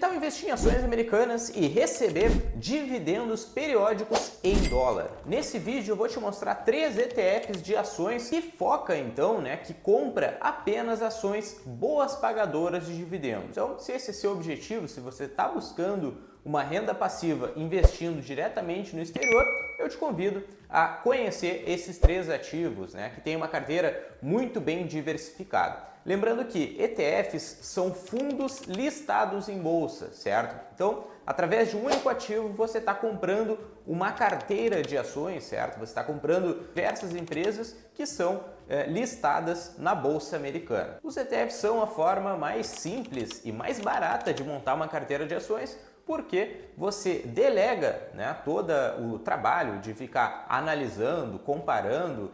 Então, investir em ações americanas e receber dividendos periódicos em dólar. Nesse vídeo eu vou te mostrar 3 ETFs de ações que foca então, que compra apenas ações boas pagadoras de dividendos. Então, se esse é seu objetivo, se você está buscando uma renda passiva investindo diretamente no exterior, eu te convido a conhecer esses 3 ativos, que tem uma carteira muito bem diversificada. Lembrando que ETFs são fundos listados em bolsa, certo? Então, através de um único ativo, você está comprando uma carteira de ações, certo? Você está comprando diversas empresas que são listadas na bolsa americana. Os ETFs são a forma mais simples e mais barata de montar uma carteira de ações, porque você delega todo o trabalho de ficar analisando, comparando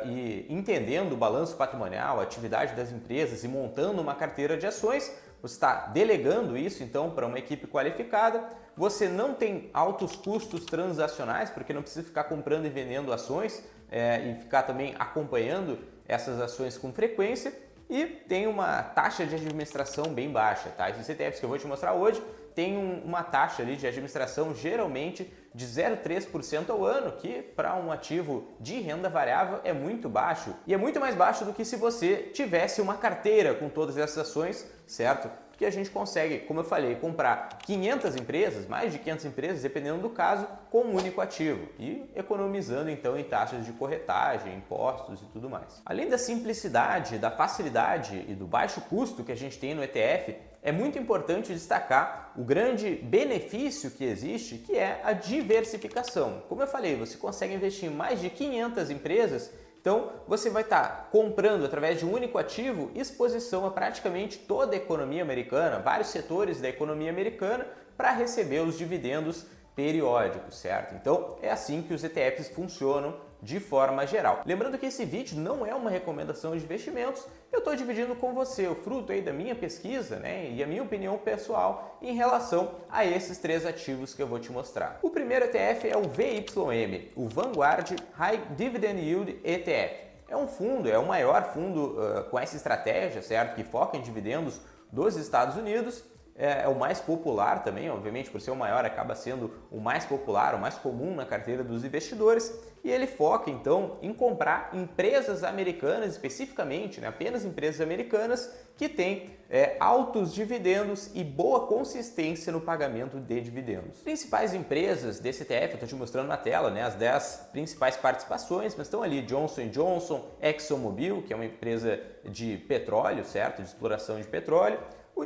e entendendo o balanço patrimonial, a atividade das empresas e montando uma carteira de ações. Você está delegando isso então para uma equipe qualificada. Você não tem altos custos transacionais, porque não precisa ficar comprando e vendendo ações e ficar também acompanhando essas ações com frequência. E tem uma taxa de administração bem baixa, tá? Esses ETFs que eu vou te mostrar hoje tem uma taxa ali de administração geralmente de 0,3% ao ano, que para um ativo de renda variável é muito baixo. E é muito mais baixo do que se você tivesse uma carteira com todas essas ações, certo? Porque a gente consegue, como eu falei, comprar 500 empresas, mais de 500 empresas, dependendo do caso, com um único ativo e economizando então em taxas de corretagem, impostos e tudo mais. Além da simplicidade, da facilidade e do baixo custo que a gente tem no ETF, é muito importante destacar o grande benefício que existe, que é a diversificação. Como eu falei, você consegue investir em mais de 500 empresas. Então, você vai estar comprando, através de um único ativo, exposição a praticamente toda a economia americana, vários setores da economia americana, para receber os dividendos periódicos, certo? Então, é assim que os ETFs funcionam de forma geral. Lembrando que esse vídeo não é uma recomendação de investimentos, eu estou dividindo com você o fruto aí da minha pesquisa e a minha opinião pessoal em relação a esses 3 ativos que eu vou te mostrar. O primeiro ETF é o VYM, o Vanguard High Dividend Yield ETF. É um fundo, é o maior fundo com essa estratégia, certo? Que foca em dividendos dos Estados Unidos. É o mais popular também, obviamente, por ser o maior, acaba sendo o mais popular, o mais comum na carteira dos investidores, e ele foca então em comprar empresas americanas especificamente, apenas empresas americanas que têm altos dividendos e boa consistência no pagamento de dividendos. Principais empresas desse ETF, eu estou te mostrando na tela, as 10 principais participações, mas estão ali Johnson & Johnson, ExxonMobil, que é uma empresa de petróleo, certo? De exploração de petróleo,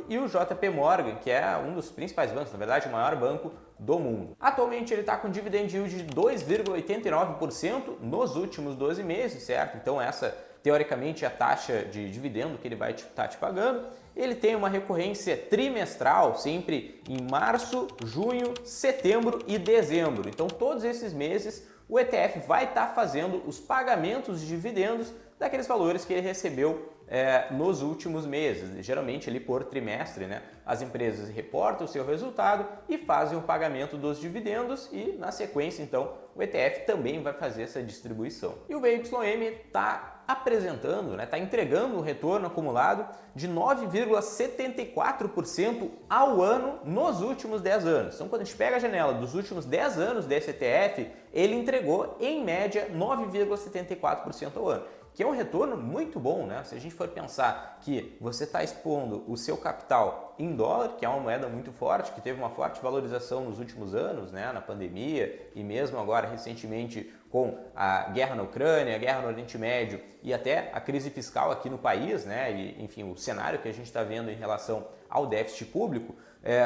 e o JP Morgan, que é um dos principais bancos, na verdade o maior banco do mundo. Atualmente ele está com dividend yield de 2,89% nos últimos 12 meses, certo? Então essa, teoricamente, é a taxa de dividendo que ele vai estar te pagando. Ele tem uma recorrência trimestral, sempre em março, junho, setembro e dezembro. Então todos esses meses o ETF vai estar fazendo os pagamentos de dividendos daqueles valores que ele recebeu nos últimos meses, geralmente ali por trimestre, as empresas reportam o seu resultado e fazem o pagamento dos dividendos e na sequência então o ETF também vai fazer essa distribuição. E o VYM está apresentando, está entregando um retorno acumulado de 9,74% ao ano nos últimos 10 anos. Então quando a gente pega a janela dos últimos 10 anos desse ETF, ele entregou em média 9,74% ao ano, que é um retorno muito bom, Se a gente for pensar que você está expondo o seu capital em dólar, que é uma moeda muito forte, que teve uma forte valorização nos últimos anos, na pandemia e mesmo agora recentemente com a guerra na Ucrânia, a guerra no Oriente Médio e até a crise fiscal aqui no país, e enfim, o cenário que a gente está vendo em relação ao déficit público,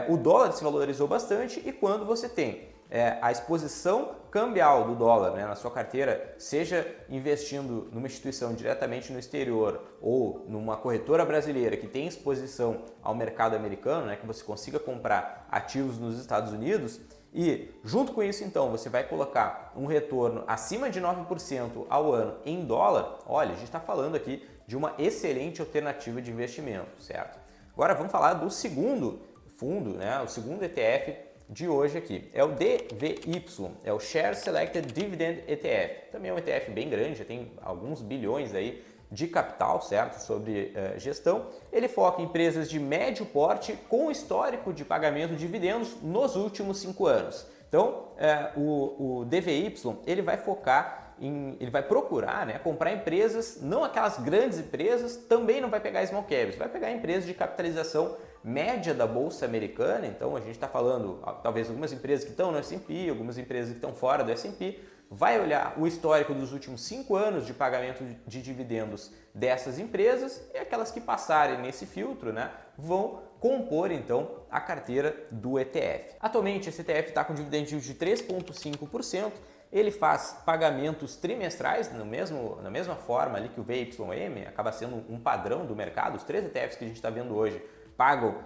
o dólar se valorizou bastante e quando você tem a exposição cambial do dólar na sua carteira, seja investindo numa instituição diretamente no exterior ou numa corretora brasileira que tem exposição ao mercado americano, que você consiga comprar ativos nos Estados Unidos, e junto com isso então você vai colocar um retorno acima de 9% ao ano em dólar, olha, a gente está falando aqui de uma excelente alternativa de investimento, certo? Agora vamos falar do segundo fundo, o segundo ETF de hoje aqui. É o DVY, é o Share Selected Dividend ETF. Também é um ETF bem grande, já tem alguns bilhões aí de capital, certo? Sobre gestão. Ele foca em empresas de médio porte com histórico de pagamento de dividendos nos últimos 5 anos. Então, o DVY ele vai focar ele vai procurar, né, comprar empresas, não aquelas grandes empresas, também não vai pegar small caps, vai pegar empresas de capitalização média da Bolsa Americana. Então a gente está falando, talvez algumas empresas que estão no S&P, algumas empresas que estão fora do S&P, vai olhar o histórico dos últimos 5 anos de pagamento de dividendos dessas empresas e aquelas que passarem nesse filtro, né, vão compor então a carteira do ETF. Atualmente esse ETF está com dividend yield de 3,5%, ele faz pagamentos trimestrais na mesma forma ali que o VYM, acaba sendo um padrão do mercado. Os 3 ETFs que a gente está vendo hoje pagam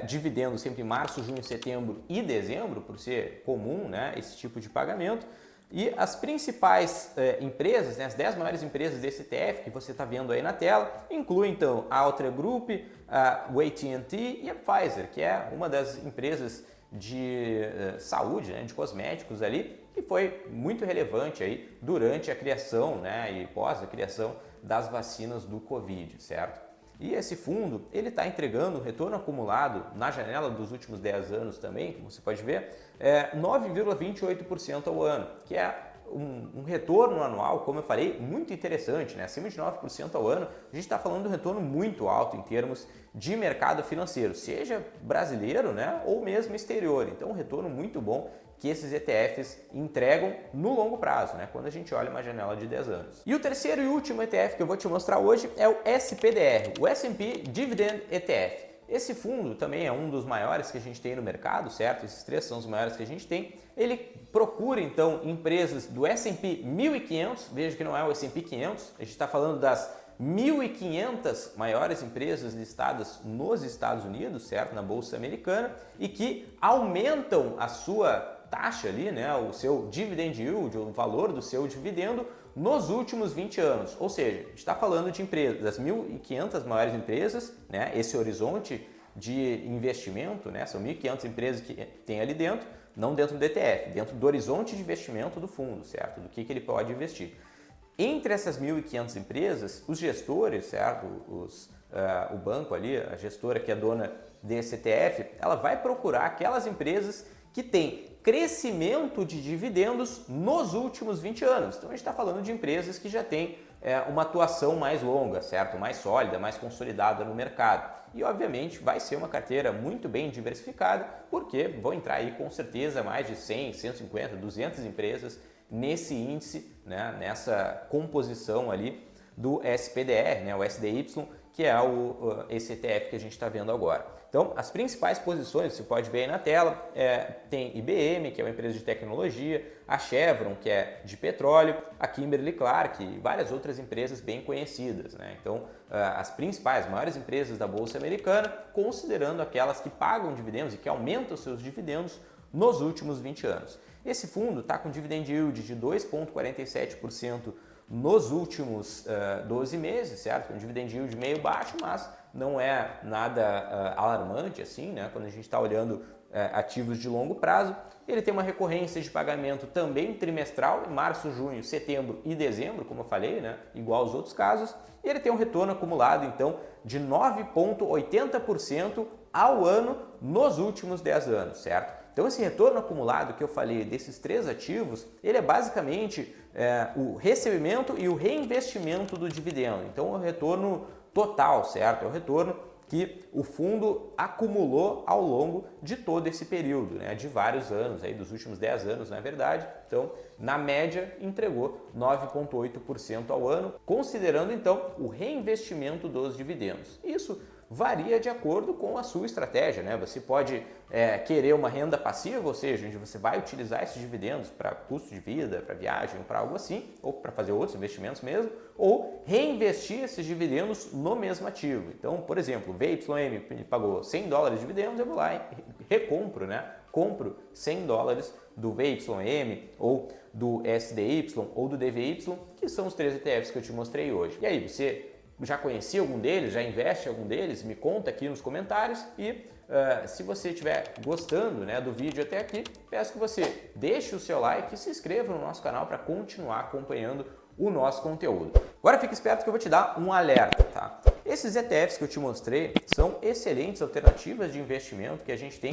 dividendos sempre em março, junho, setembro e dezembro, por ser comum, né, esse tipo de pagamento. E as principais empresas, né, as 10 maiores empresas desse ETF que você está vendo aí na tela, incluem então a Altria Group, o AT&T e a Pfizer, que é uma das empresas de saúde, né, de cosméticos ali, que foi muito relevante aí durante a criação, né, e pós a criação das vacinas do Covid, certo? E esse fundo, ele está entregando um retorno acumulado na janela dos últimos 10 anos também, como você pode ver, 9,28% ao ano, que é um retorno anual, como eu falei, muito interessante, né? Acima de 9% ao ano. A gente está falando de um retorno muito alto em termos de mercado financeiro, seja brasileiro, né, ou mesmo exterior. Então, um retorno muito bom que esses ETFs entregam no longo prazo, né, quando a gente olha uma janela de 10 anos. E o terceiro e último ETF que eu vou te mostrar hoje é o SPDR, o S&P Dividend ETF. Esse fundo também é um dos maiores que a gente tem no mercado, certo? Esses 3 são os maiores que a gente tem. Ele procura, então, empresas do S&P 1500, veja que não é o S&P 500, a gente está falando das 1.500 maiores empresas listadas nos Estados Unidos, certo? Na Bolsa Americana, e que aumentam a sua taxa ali, né, o seu dividend yield, o valor do seu dividendo nos últimos 20 anos. Ou seja, a gente está falando de empresas, das 1.500 maiores empresas, né, esse horizonte de investimento, né, são 1.500 empresas que tem ali dentro, não dentro do ETF, dentro do horizonte de investimento do fundo, certo? Do que ele pode investir. Entre essas 1.500 empresas, os gestores, certo? O banco ali, a gestora que é dona desse ETF, ela vai procurar aquelas empresas que têm crescimento de dividendos nos últimos 20 anos. Então a gente está falando de empresas que já têm uma atuação mais longa, certo? Mais sólida, mais consolidada no mercado. E obviamente vai ser uma carteira muito bem diversificada, porque vão entrar aí com certeza mais de 100, 150, 200 empresas nesse índice, né, nessa composição ali do SPDR, né, o SDY, que é esse ETF que a gente está vendo agora. Então, as principais posições, você pode ver aí na tela, tem IBM, que é uma empresa de tecnologia, a Chevron, que é de petróleo, a Kimberly-Clark e várias outras empresas bem conhecidas, né? Então, as principais, maiores empresas da Bolsa Americana, considerando aquelas que pagam dividendos e que aumentam seus dividendos nos últimos 20 anos. Esse fundo está com dividend yield de 2,47% nos últimos 12 meses, certo? Um dividend yield meio baixo, mas não é nada alarmante assim, né? Quando a gente está olhando ativos de longo prazo. Ele tem uma recorrência de pagamento também trimestral, em março, junho, setembro e dezembro, como eu falei, né? Igual aos outros casos. E ele tem um retorno acumulado, então, de 9,80% ao ano nos últimos 10 anos, certo? Então esse retorno acumulado que eu falei desses 3 ativos, ele é basicamente o recebimento e o reinvestimento do dividendo. Então é o retorno total, certo? É o retorno que o fundo acumulou ao longo de todo esse período, né? De vários anos, aí, dos últimos 10 anos, na verdade. Então, na média, entregou 9,8% ao ano, considerando então o reinvestimento dos dividendos. Isso varia de acordo com a sua estratégia, né? Você pode querer uma renda passiva, ou seja, onde você vai utilizar esses dividendos para custo de vida, para viagem, para algo assim, ou para fazer outros investimentos mesmo, ou reinvestir esses dividendos no mesmo ativo. Então, por exemplo, o VYM pagou $100 de dividendos, eu vou lá e recompro, né? Compro $100 do VYM ou do SDY ou do DVY, que são os 3 ETFs que eu te mostrei hoje. E aí, você já conhecia algum deles? Já investe em algum deles? Me conta aqui nos comentários e se você estiver gostando, né, do vídeo até aqui, peço que você deixe o seu like e se inscreva no nosso canal para continuar acompanhando o nosso conteúdo. Agora fique esperto que eu vou te dar um alerta, tá? Esses ETFs que eu te mostrei são excelentes alternativas de investimento que a gente tem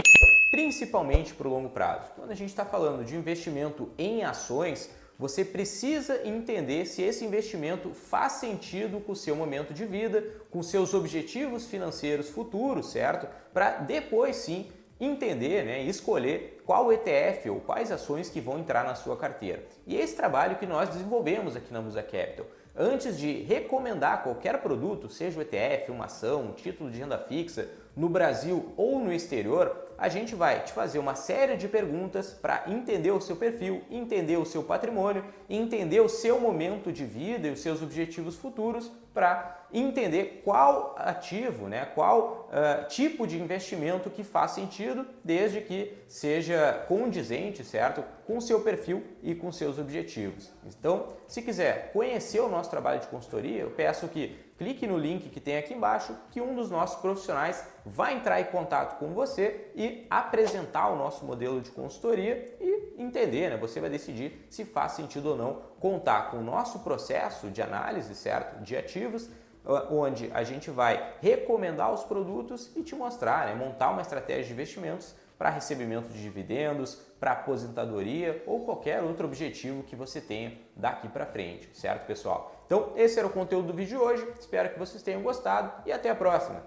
principalmente para o longo prazo. Quando a gente está falando de investimento em ações, você precisa entender se esse investimento faz sentido com o seu momento de vida, com seus objetivos financeiros futuros, certo? Para depois sim entender, né, e escolher qual ETF ou quais ações que vão entrar na sua carteira. E é esse trabalho que nós desenvolvemos aqui na Musa Capital. Antes de recomendar qualquer produto, seja o ETF, uma ação, um título de renda fixa, no Brasil ou no exterior, a gente vai te fazer uma série de perguntas para entender o seu perfil, entender o seu patrimônio, entender o seu momento de vida e os seus objetivos futuros para entender qual ativo, né, qual tipo de investimento que faz sentido, desde que seja condizente, certo, com o seu perfil e com seus objetivos. Então, se quiser conhecer o nosso trabalho de consultoria, eu peço que clique no link que tem aqui embaixo, que um dos nossos profissionais vai entrar em contato com você e apresentar o nosso modelo de consultoria e entender, né? Você vai decidir se faz sentido ou não contar com o nosso processo de análise, certo, de ativos, onde a gente vai recomendar os produtos e te mostrar, né? Montar uma estratégia de investimentos para recebimento de dividendos, para aposentadoria ou qualquer outro objetivo que você tenha daqui para frente, certo, pessoal? Então, esse era o conteúdo do vídeo de hoje, espero que vocês tenham gostado e até a próxima!